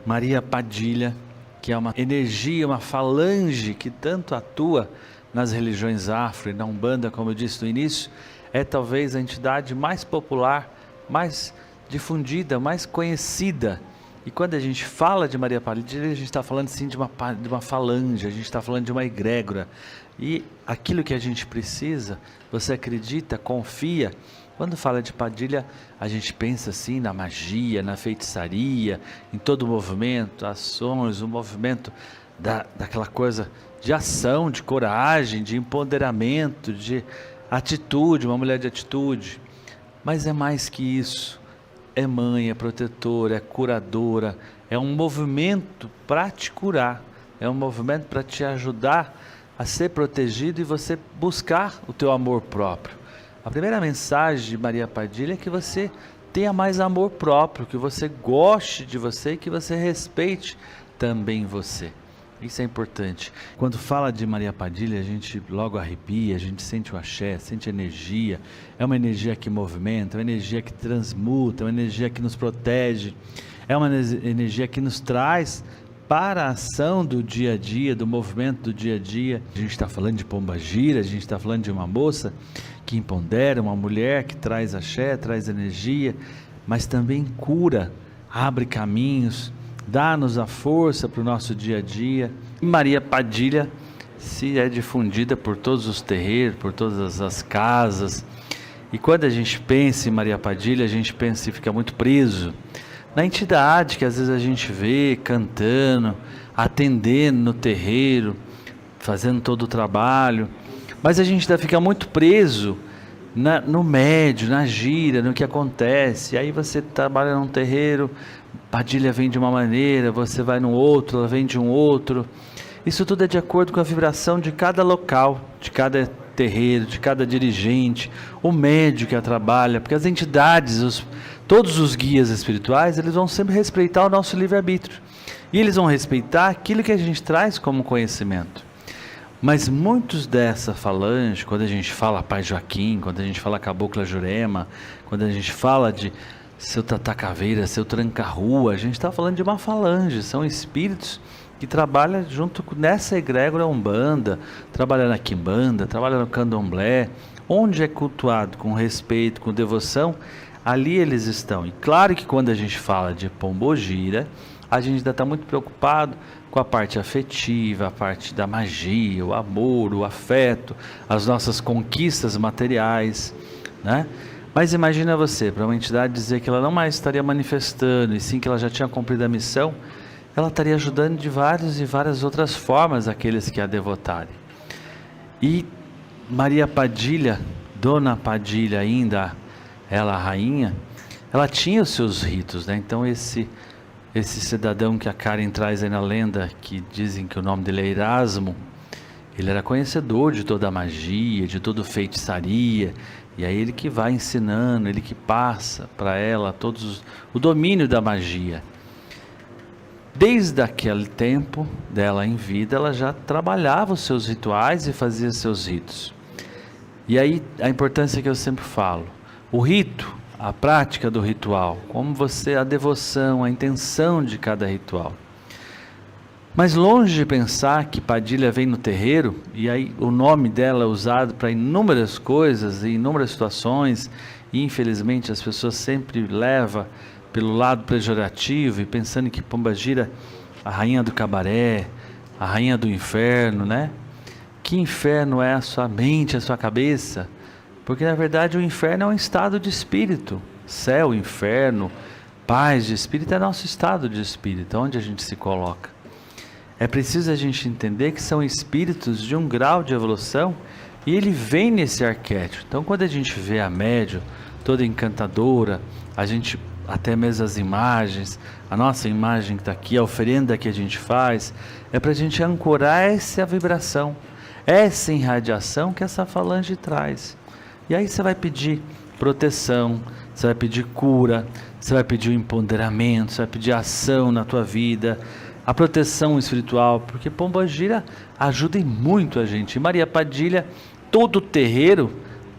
Maria Padilha, que é uma energia, uma falange que tanto atua nas religiões afro e na Umbanda, como eu disse no início, é talvez a entidade mais popular, mais difundida, mais conhecida. E quando a gente fala de Maria Padilha, a gente está falando sim de uma falange, a gente está falando de uma egrégora. E aquilo que a gente precisa, você acredita, confia. Quando fala de Padilha, a gente pensa assim na magia, na feitiçaria, em todo o movimento, ações, o movimento daquela coisa de ação, de coragem, de empoderamento, de atitude, uma mulher de atitude. Mas é mais que isso. É mãe, é protetora, é curadora, é um movimento para te curar, é um movimento para te ajudar a ser protegido e você buscar o teu amor próprio. A primeira mensagem de Maria Padilha é que você tenha mais amor próprio, que você goste de você e que você respeite também você. Isso é importante. Quando fala de Maria Padilha, a gente logo arrepia, a gente sente o axé, sente energia. É uma energia que movimenta, é uma energia que transmuta, é uma energia que nos protege, é uma energia que nos traz para a ação do dia a dia, do movimento do dia a dia. A gente está falando de pombagira, a gente está falando de uma moça que empodera, uma mulher que traz axé, traz energia, mas também cura, abre caminhos, dá-nos a força para o nosso dia a dia. E Maria Padilha se é difundida por todos os terreiros, por todas as casas. E quando a gente pensa em Maria Padilha, a gente pensa e fica muito preso na entidade que às vezes a gente vê cantando, atendendo no terreiro, fazendo todo o trabalho. Mas a gente ainda fica muito preso no médio, na gira, no que acontece. E aí você trabalha num terreiro, Padilha vem de uma maneira, você vai no outro, ela vem de um outro. Isso tudo é de acordo com a vibração de cada local, de cada terreiro, de cada dirigente, o médio que a trabalha, porque as entidades, todos os guias espirituais, eles vão sempre respeitar o nosso livre-arbítrio. E eles vão respeitar aquilo que a gente traz como conhecimento. Mas muitos dessa falange, quando a gente fala Pai Joaquim, quando a gente fala Cabocla Jurema, quando a gente fala de seu Tatacaveira, seu Tranca-Rua, a gente está falando de uma falange, são espíritos que trabalham junto nessa egrégora Umbanda, trabalham na Quimbanda, trabalham no Candomblé, onde é cultuado com respeito, com devoção, ali eles estão. E claro que quando a gente fala de Pombogira, a gente ainda está muito preocupado com a parte afetiva, a parte da magia, o amor, o afeto, as nossas conquistas materiais, né? Mas imagina você, para uma entidade dizer que ela não mais estaria manifestando, e sim que ela já tinha cumprido a missão, ela estaria ajudando de várias e várias outras formas aqueles que a devotarem. E Maria Padilha, Dona Padilha ainda, ela a rainha, ela tinha os seus ritos, né? Então esse cidadão que a Karen traz aí na lenda, que dizem que o nome dele é Erasmo, ele era conhecedor de toda a magia, de toda a feitiçaria, e é ele que vai ensinando, ele que passa para ela o domínio da magia. Desde aquele tempo dela em vida, ela já trabalhava os seus rituais e fazia seus ritos. E aí a importância que eu sempre falo, o rito, a prática do ritual, como a devoção, a intenção de cada ritual. Mas longe de pensar que Padilha vem no terreiro, e aí o nome dela é usado para inúmeras coisas, em inúmeras situações, e infelizmente as pessoas sempre levam pelo lado pejorativo, e pensando que Pombagira, a rainha do cabaré, a rainha do inferno, né? Que inferno é a sua mente, a sua cabeça? Porque na verdade o inferno é um estado de espírito. Céu, inferno, paz de espírito é nosso estado de espírito, onde a gente se coloca. É preciso a gente entender que são espíritos de um grau de evolução e ele vem nesse arquétipo. Então quando a gente vê a médium toda encantadora, a gente até mesmo as imagens, a nossa imagem que está aqui, a oferenda que a gente faz, é para a gente ancorar essa vibração, essa irradiação que essa falange traz. E aí você vai pedir proteção, você vai pedir cura, você vai pedir o empoderamento, você vai pedir ação na tua vida, a proteção espiritual, porque Pombagira ajuda muito a gente. E Maria Padilha, todo terreiro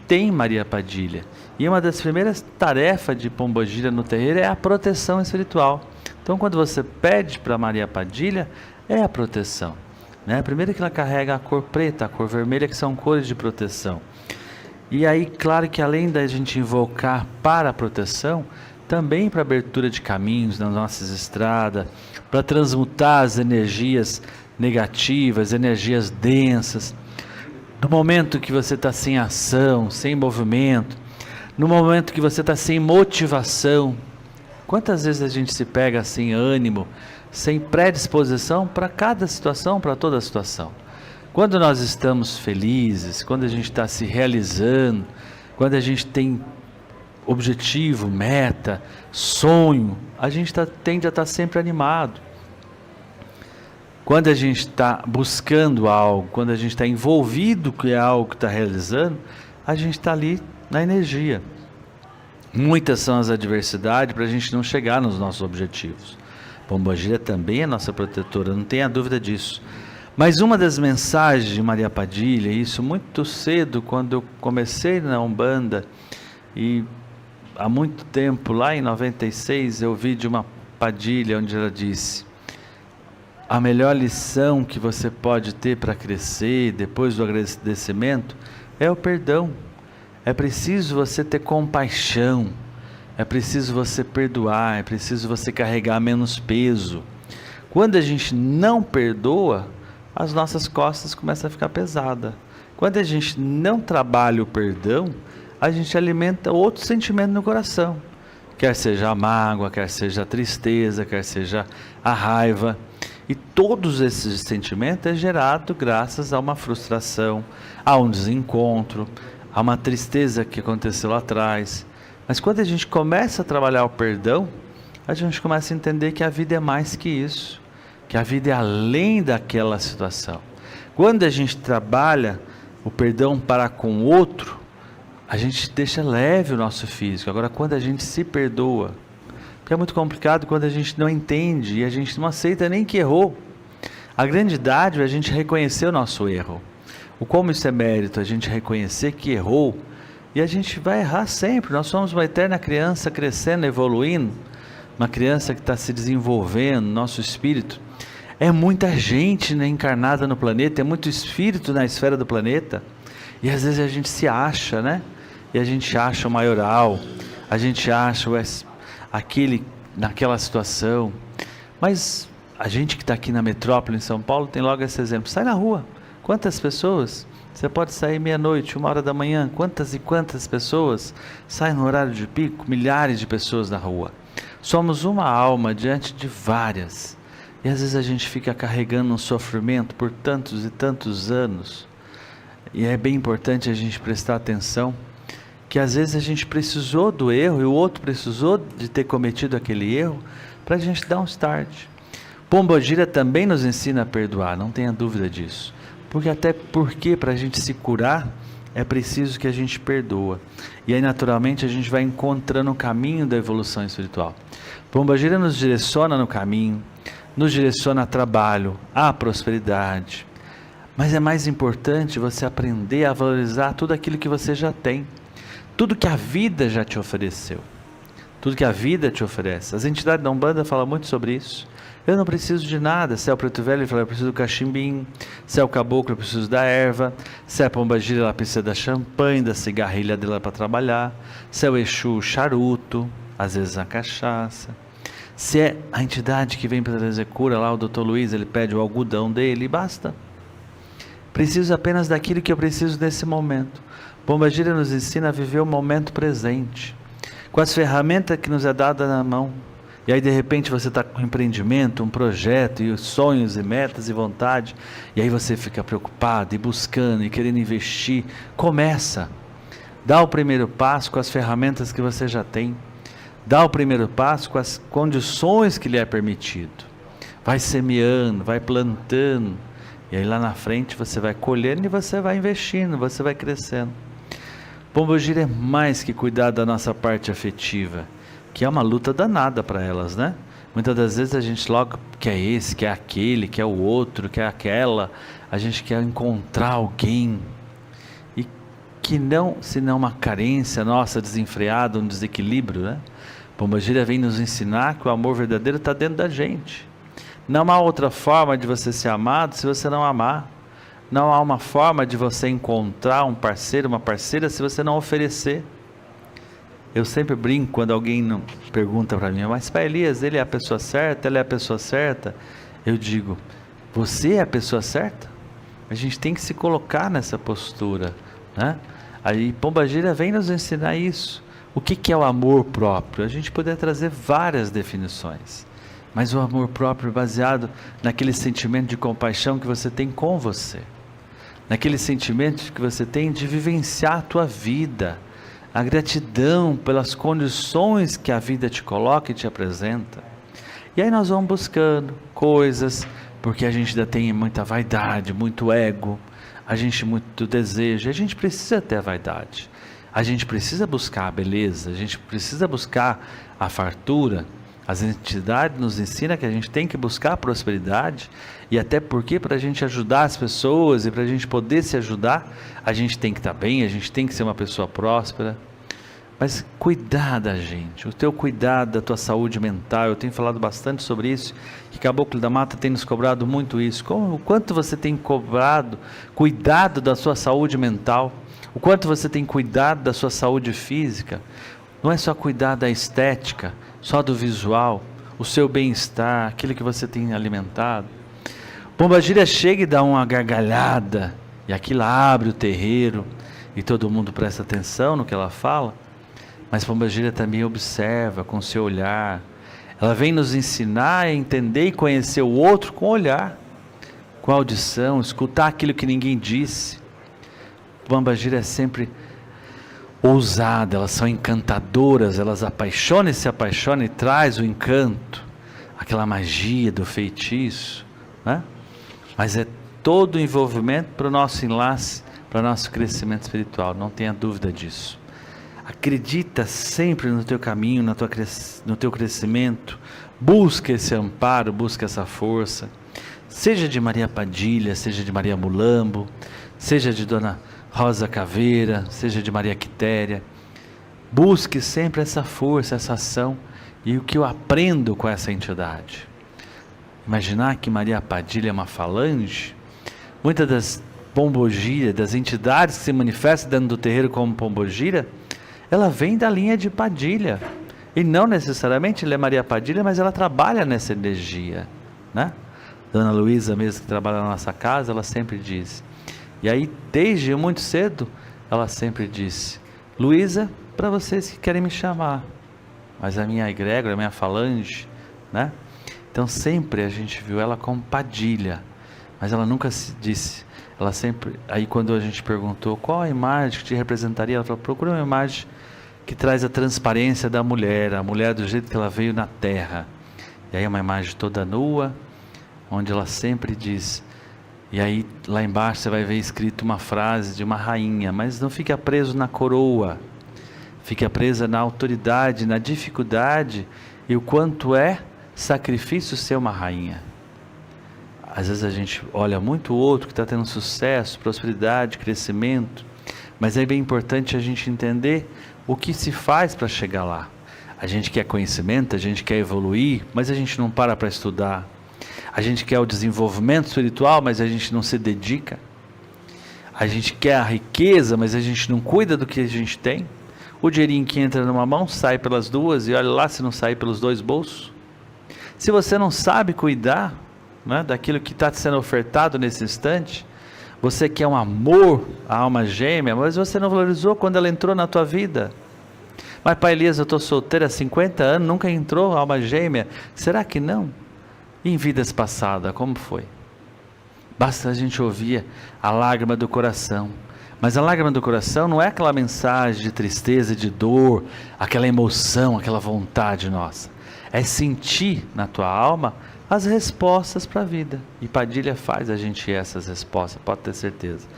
tem Maria Padilha. E uma das primeiras tarefas de Pombagira no terreiro é a proteção espiritual. Então, quando você pede para Maria Padilha, é a proteção, né? Primeiro que ela carrega a cor preta, a cor vermelha, que são cores de proteção. E aí, claro que além da gente invocar para a proteção, também para abertura de caminhos nas nossas estradas, para transmutar as energias negativas, energias densas. No momento que você está sem ação, sem movimento, no momento que você está sem motivação, quantas vezes a gente se pega sem ânimo, sem predisposição para cada situação, para toda situação? Quando nós estamos felizes, quando a gente está se realizando, quando a gente tem objetivo, meta, sonho, a gente tende a estar sempre animado. Quando a gente está buscando algo, quando a gente está envolvido com algo que está realizando, a gente está ali na energia. Muitas são as adversidades para a gente não chegar nos nossos objetivos. Pombagira também é nossa protetora, não tenha dúvida disso. Mas uma das mensagens de Maria Padilha, isso muito cedo, quando eu comecei na Umbanda, e há muito tempo, lá em 96, eu vi de uma Padilha, onde ela disse: a melhor lição que você pode ter para crescer depois do agradecimento é o perdão. É preciso você ter compaixão, é preciso você perdoar, é preciso você carregar menos peso. Quando a gente não perdoa, as nossas costas começam a ficar pesadas. Quando a gente não trabalha o perdão, a gente alimenta outro sentimento no coração, quer seja a mágoa, quer seja a tristeza, quer seja a raiva. E todos esses sentimentos é gerado graças a uma frustração, a um desencontro, a uma tristeza que aconteceu lá atrás. Mas quando a gente começa a trabalhar o perdão, a gente começa a entender que a vida é mais que isso, que a vida é além daquela situação. Quando a gente trabalha o perdão para com o outro, a gente deixa leve o nosso físico. Agora, quando a gente se perdoa, porque é muito complicado quando a gente não entende e a gente não aceita nem que errou. A grande dádiva é a gente reconhecer o nosso erro. O como isso é mérito, a gente reconhecer que errou, e a gente vai errar sempre. Nós somos uma eterna criança crescendo, evoluindo, uma criança que está se desenvolvendo, nosso espírito. É muita gente, né, encarnada no planeta, é muito espírito na esfera do planeta, e às vezes a gente se acha, né? E a gente acha o maioral, a gente acha aquele naquela situação. Mas a gente que está aqui na metrópole, em São Paulo, tem logo esse exemplo. Sai na rua, quantas pessoas? Você pode sair meia-noite, 1h da manhã, quantas e quantas pessoas saem no horário de pico? Milhares de pessoas na rua. Somos uma alma diante de várias, e às vezes a gente fica carregando um sofrimento por tantos e tantos anos. E é bem importante a gente prestar atenção que às vezes a gente precisou do erro e o outro precisou de ter cometido aquele erro para a gente dar um start. Pombagira também nos ensina a perdoar, não tenha dúvida disso. Porque para a gente se curar é preciso que a gente perdoa. E aí naturalmente a gente vai encontrando o caminho da evolução espiritual. Pombagira nos direciona no caminho, nos direciona a trabalho, a prosperidade. Mas é mais importante você aprender a valorizar tudo aquilo que você já tem. Tudo que a vida já te ofereceu. Tudo que a vida te oferece. As entidades da Umbanda falam muito sobre isso. Eu não preciso de nada. Se é o Preto Velho, ele fala: eu preciso do cachimbinho. Se é o Caboclo, eu preciso da erva. Se é a Pombagira, ela precisa da champanhe, da cigarrilha dela para trabalhar. Se é o Exu, o charuto, às vezes a cachaça. Se é a entidade que vem para trazer cura lá, o Dr. Luiz, ele pede o algodão dele e basta. Preciso apenas daquilo que eu preciso nesse momento. Pombagira nos ensina a viver o momento presente, com as ferramentas que nos é dada na mão. E aí de repente você está com um empreendimento, um projeto, e sonhos e metas e vontade, e aí você fica preocupado e buscando e querendo investir. Começa, dá o primeiro passo com as ferramentas que você já tem, dá o primeiro passo com as condições que lhe é permitido, vai semeando, vai plantando, e aí lá na frente você vai colhendo e você vai investindo, você vai crescendo. Pombagira é mais que cuidar da nossa parte afetiva, que é uma luta danada para elas, né? Muitas das vezes a gente logo quer esse, quer aquele, quer o outro, quer aquela, a gente quer encontrar alguém, e que não, senão uma carência nossa desenfreada, um desequilíbrio, né? Pombagira vem nos ensinar que o amor verdadeiro está dentro da gente. Não há outra forma de você ser amado se você não amar. Não há uma forma de você encontrar um parceiro, uma parceira, se você não oferecer. Eu sempre brinco quando alguém não pergunta para mim, mas Pai Elias, ele é a pessoa certa, ela é a pessoa certa? Eu digo, você é a pessoa certa? A gente tem que se colocar nessa postura, né? Aí Pombagira vem nos ensinar isso. O que é o amor próprio? A gente poderia trazer várias definições, mas o amor próprio é baseado naquele sentimento de compaixão que você tem com você, naquele sentimento que você tem de vivenciar a tua vida, a gratidão pelas condições que a vida te coloca e te apresenta. E aí nós vamos buscando coisas, porque a gente ainda tem muita vaidade, muito ego, a gente muito desejo, a gente precisa ter a vaidade, a gente precisa buscar a beleza, a gente precisa buscar a fartura. As entidades nos ensinam que a gente tem que buscar a prosperidade, e até porque para a gente ajudar as pessoas e para a gente poder se ajudar, a gente tem que estar bem, a gente tem que ser uma pessoa próspera. Mas cuidar da gente, o teu cuidado da tua saúde mental, eu tenho falado bastante sobre isso, que Caboclo da Mata tem nos cobrado muito isso, o quanto você tem cuidado da sua saúde mental, o quanto você tem cuidado da sua saúde física. Não é só cuidar da estética, só do visual, o seu bem-estar, aquilo que você tem alimentado. Pombagira chega e dá uma gargalhada, e aquilo abre o terreiro, e todo mundo presta atenção no que ela fala. Mas Pombagira também observa com seu olhar. Ela vem nos ensinar a entender e conhecer o outro com o olhar, com a audição, escutar aquilo que ninguém disse. Pombagira é sempre ousada, elas são encantadoras, elas apaixonam e se apaixonam e traz o encanto, aquela magia do feitiço, né? Mas é todo o envolvimento para o nosso enlace, para o nosso crescimento espiritual, não tenha dúvida disso. Acredita sempre no teu caminho, no teu crescimento, busca esse amparo, busca essa força, seja de Maria Padilha, seja de Maria Mulambo, seja de Dona Rosa Caveira, seja de Maria Quitéria, busque sempre essa força, essa ação, e o que eu aprendo com essa entidade. Imaginar que Maria Padilha é uma falange, muitas das Pombogira, das entidades que se manifestam dentro do terreiro como Pombogira, ela vem da linha de Padilha, e não necessariamente ela é Maria Padilha, mas ela trabalha nessa energia, né? Dona Luísa mesmo, que trabalha na nossa casa, ela sempre diz, e aí desde muito cedo, ela sempre disse, Luísa, para vocês que querem me chamar, mas a minha egrégora, a minha falange, né? Então sempre a gente viu ela como Padilha, mas ela nunca se disse, ela sempre, aí quando a gente perguntou qual a imagem que te representaria, ela falou, procura uma imagem que traz a transparência da mulher, a mulher do jeito que ela veio na terra. E aí é uma imagem toda nua, onde ela sempre diz, e aí lá embaixo você vai ver escrito uma frase de uma rainha, mas não fica preso na coroa, fica presa na autoridade, na dificuldade, e o quanto é sacrifício ser uma rainha. Às vezes a gente olha muito o outro que está tendo sucesso, prosperidade, crescimento, mas é bem importante a gente entender o que se faz para chegar lá. A gente quer conhecimento, a gente quer evoluir, mas a gente não para estudar. A gente quer o desenvolvimento espiritual, mas a gente não se dedica. A gente quer a riqueza, mas a gente não cuida do que a gente tem. O dinheirinho que entra numa mão sai pelas duas, e olha lá se não sair pelos dois bolsos. Se você não sabe cuidar, né, daquilo que está sendo ofertado nesse instante, você quer um amor, a alma gêmea, mas você não valorizou quando ela entrou na tua vida. Mas Pai Elias, eu estou solteira há 50 anos, nunca entrou a alma gêmea. Será que não? E em vidas passadas, como foi? Basta a gente ouvir a lágrima do coração. Mas a lágrima do coração não é aquela mensagem de tristeza, de dor, aquela emoção, aquela vontade nossa. É sentir na tua alma as respostas para a vida. E Padilha faz a gente essas respostas, pode ter certeza.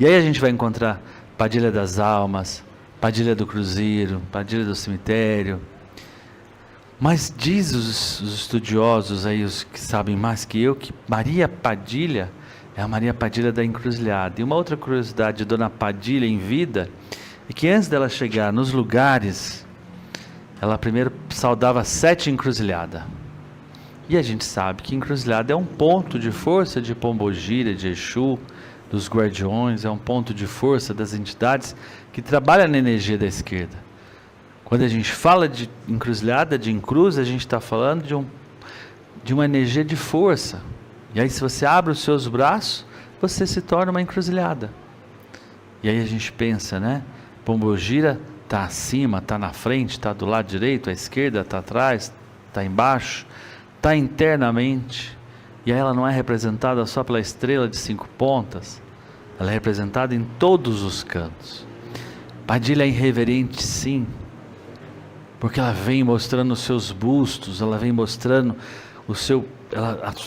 E aí a gente vai encontrar Padilha das almas, Padilha do cruzeiro, Padilha do cemitério. Mas diz os estudiosos aí, os que sabem mais que eu, que Maria Padilha é a Maria Padilha da encruzilhada. E uma outra curiosidade de Dona Padilha em vida é que antes dela chegar nos lugares ela primeiro saudava 7 encruzilhadas. E a gente sabe que encruzilhada é um ponto de força de Pombogira, de Exu, dos guardiões, é um ponto de força das entidades que trabalham na energia da esquerda. Quando a gente fala de encruzilhada, de encruz, a gente está falando de uma energia de força. E aí se você abre os seus braços, você se torna uma encruzilhada. E aí a gente pensa, né? Pombogira está acima, está na frente, está do lado direito, à esquerda, está atrás, está embaixo, está internamente. E aí ela não é representada só pela estrela de 5 pontas, ela é representada em todos os cantos. Padilha é irreverente, sim, porque ela vem mostrando os seus bustos, ela vem mostrando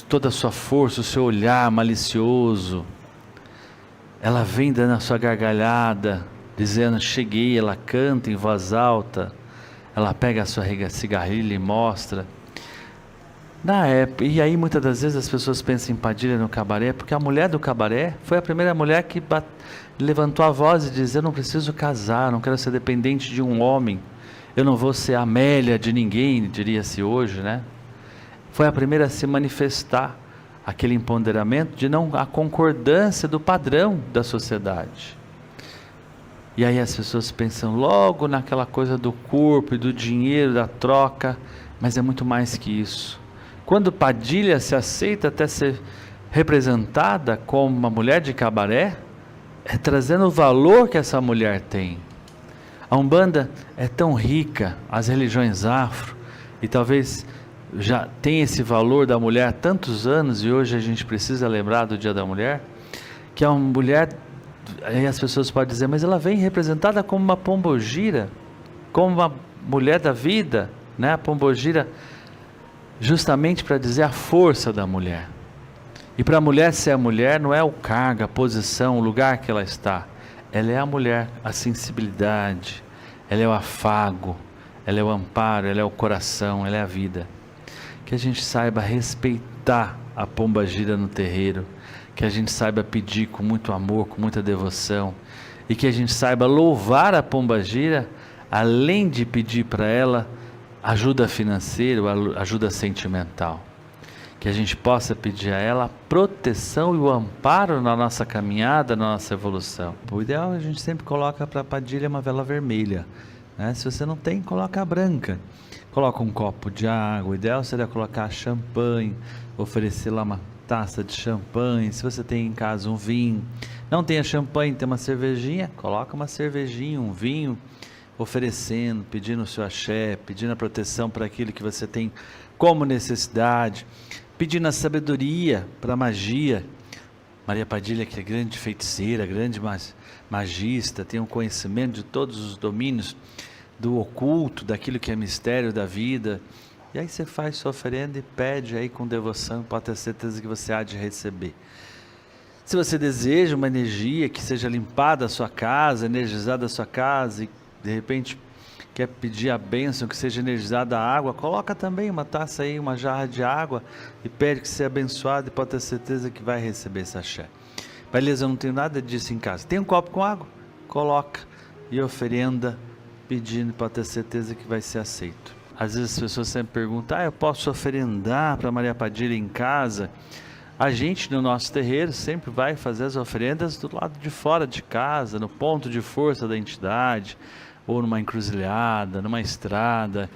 toda a sua força, o seu olhar malicioso. Ela vem dando a sua gargalhada, dizendo cheguei, ela canta em voz alta, ela pega a sua cigarrilha e mostra. Na época, e aí muitas das vezes as pessoas pensam em Padilha no cabaré, porque a mulher do cabaré foi a primeira mulher que levantou a voz e disse: eu não preciso casar, não quero ser dependente de um homem, eu não vou ser Amélia de ninguém, diria-se hoje, né? Foi a primeira a se manifestar aquele empoderamento de não a concordância do padrão da sociedade. E aí as pessoas pensam logo naquela coisa do corpo e do dinheiro, da troca, mas é muito mais que isso. Quando Padilha se aceita até ser representada como uma mulher de cabaré, é trazendo o valor que essa mulher tem. A Umbanda é tão rica, as religiões afro, e talvez já tem esse valor da mulher há tantos anos, e hoje a gente precisa lembrar do Dia da Mulher, que a mulher, aí as pessoas podem dizer, mas ela vem representada como uma pombogira, como uma mulher da vida, né? A pombogira, justamente para dizer a força da mulher. E para a mulher ser a mulher não é o cargo, a posição, o lugar que ela está. Ela é a mulher, a sensibilidade, ela é o afago, ela é o amparo, ela é o coração, ela é a vida. Que a gente saiba respeitar a pombagira no terreiro, que a gente saiba pedir com muito amor, com muita devoção, e que a gente saiba louvar a pombagira, além de pedir para ela ajuda financeira, ajuda sentimental. Que a gente possa pedir a ela a proteção e o amparo na nossa caminhada, na nossa evolução. O ideal a gente sempre coloca para a Padilha uma vela vermelha, né? Se você não tem, coloca a branca. Coloca um copo de água, o ideal seria colocar champanhe, oferecer lá uma taça de champanhe. Se você tem em casa um vinho, não tenha champanhe, tem uma cervejinha, coloca uma cervejinha, um vinho, oferecendo, pedindo o seu axé, pedindo a proteção para aquilo que você tem como necessidade, pedindo a sabedoria para a magia. Maria Padilha, que é grande feiticeira, grande magista, tem um conhecimento de todos os domínios do oculto, daquilo que é mistério da vida. E aí você faz sua oferenda e pede aí com devoção, pode ter certeza que você há de receber. Se você deseja uma energia que seja limpada a sua casa, energizada a sua casa, e de repente quer pedir a bênção que seja energizada a água, coloca também uma taça aí, uma jarra de água e pede que seja abençoado, e pode ter certeza que vai receber esse axé. Beleza, eu não tenho nada disso em casa. Tem um copo com água? Coloca e oferenda, pedindo, pode ter certeza que vai ser aceito. Às vezes as pessoas sempre perguntam, eu posso oferendar para Maria Padilha em casa? A gente no nosso terreiro sempre vai fazer as oferendas do lado de fora de casa, no ponto de força da entidade, ou numa encruzilhada, numa estrada.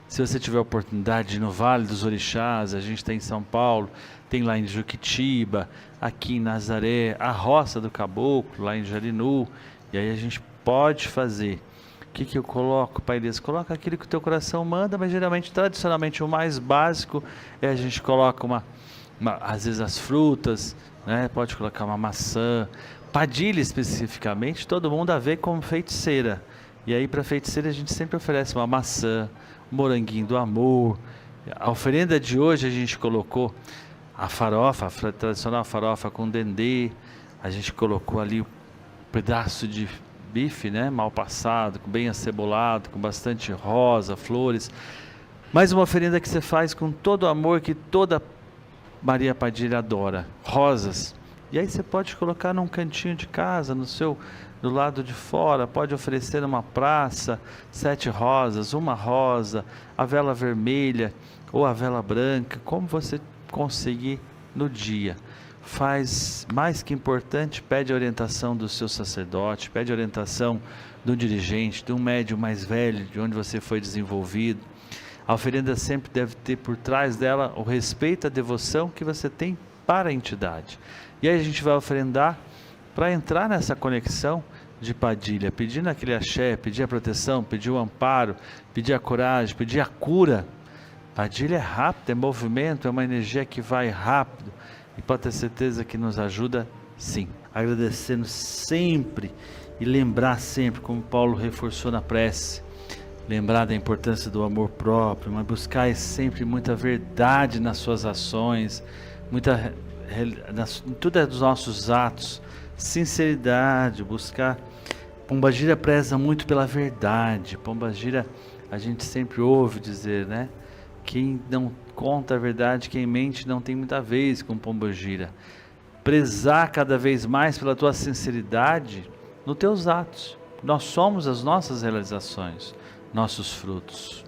Se você tiver a oportunidade de ir no Vale dos Orixás, a gente tem em São Paulo, tem lá em Juquitiba, aqui em Nazaré, a Roça do Caboclo, lá em Jarinu, e aí a gente pode fazer. O que eu coloco, Pai Deus? Coloca aquilo que o teu coração manda, mas geralmente, tradicionalmente, o mais básico é a gente coloca às vezes as frutas, né? Pode colocar uma maçã. Padilha especificamente, todo mundo a vê como feiticeira. E aí para feiticeira a gente sempre oferece uma maçã, um moranguinho do amor. A oferenda de hoje a gente colocou a farofa, a tradicional farofa com dendê. A gente colocou ali um pedaço de bife, né, mal passado, bem acebolado, com bastante rosa, flores. Mais uma oferenda que você faz com todo o amor que toda Maria Padilha adora. Rosas, E aí você pode colocar num cantinho de casa, do lado de fora, pode oferecer numa praça 7 rosas, uma rosa, a vela vermelha ou a vela branca, como você conseguir no dia. Faz mais que importante, pede a orientação do seu sacerdote, pede a orientação do dirigente, de um médium mais velho, de onde você foi desenvolvido. A oferenda sempre deve ter por trás dela o respeito, a devoção que você tem para a entidade. E aí a gente vai oferendar para entrar nessa conexão de Padilha, pedindo aquele axé, pedir a proteção, pedir o amparo, pedir a coragem, pedir a cura. Padilha é rápido, é movimento, é uma energia que vai rápido e pode ter certeza que nos ajuda sim. Agradecendo sempre e lembrar sempre, como Paulo reforçou na prece, lembrar da importância do amor próprio, mas buscar sempre muita verdade nas suas ações, em tudo dos nossos atos, sinceridade, buscar. Pombagira preza muito pela verdade. Pombagira, a gente sempre ouve dizer, né? Quem não conta a verdade, quem mente não tem muita vez com Pombagira. Prezar cada vez mais pela tua sinceridade nos teus atos. Nós somos as nossas realizações, nossos frutos.